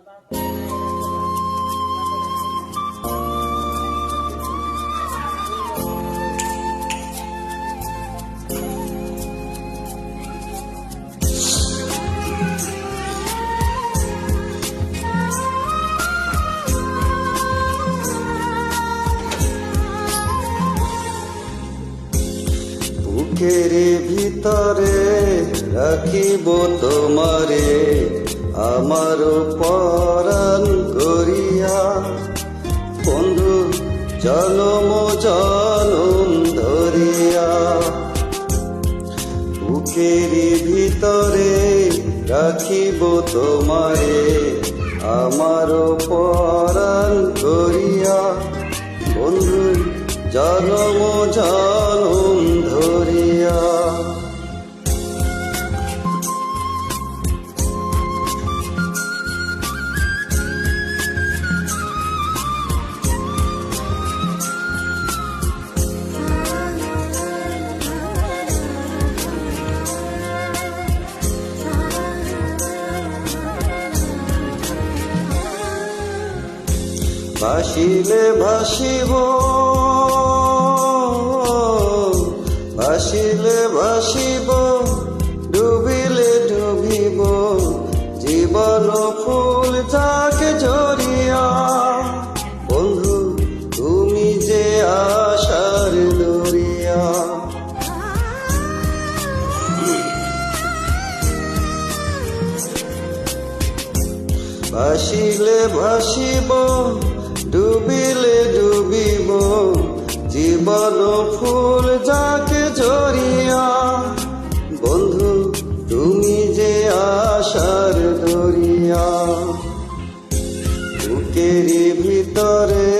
বুকের ভিতরে রাখিব তোমারে আমার পরাণ করিয়া, বন্ধু জনম জনম ধরিয়া। বুকের ভিতরে রাখিব তোমারে আমার পরাণ করিয়া, বন্ধু জনম জনম ধরিয়া। ভাসিলে ভাসিব, ভাসিলে ভাসিব, ডুবিলে ডুবিব, জীবন ফুল যাকে ঝরিয়া। বন্ধু তুমি যে আশার দরিয়া। ভাসিলে ভাসিব, ডুবিলে ডুবিব, জীবন ফুল যাকে ঝরিয়া। বন্ধু তুমি যে আশার দরিয়া। বুকের ভিতরে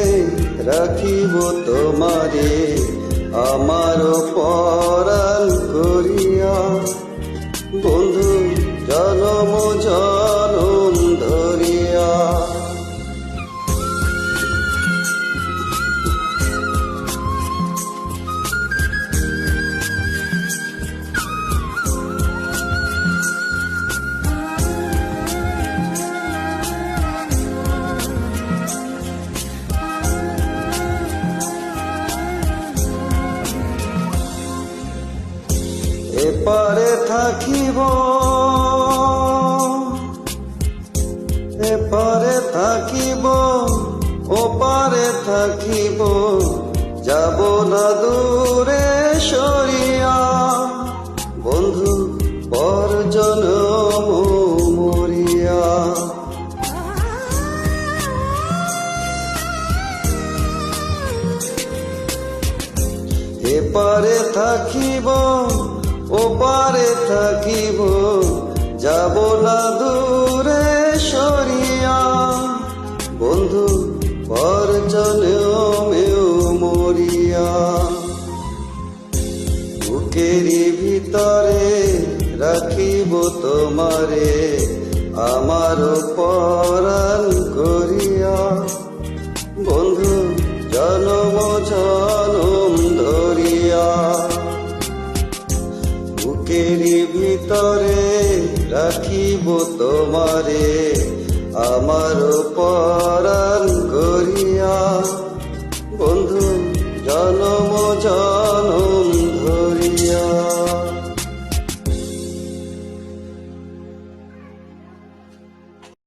রাখিব তোমারে আমার পরাণ করিয়া, বন্ধু জনম জনম ধরিয়া। এপারে থাকিব, এপারে থাকিব, ওপারে থাকিব, যাব না দূরে সরিয়া। বন্ধু পর জনম মরিয়া। এপারে থাকিব, ওপারে থাকিব, যাব না দূরে সরিয়া। বন্ধু পর জনমেও মরিয়া। বুকের ভিতরে রাখিব তোমারে আমার পরাণ করিয়া, বন্ধু জনম জনম ধরিয়া। বুকের ভিতরে রাখিব তোমারে আমার পরাণ করিয়া, বন্ধু জনম জনম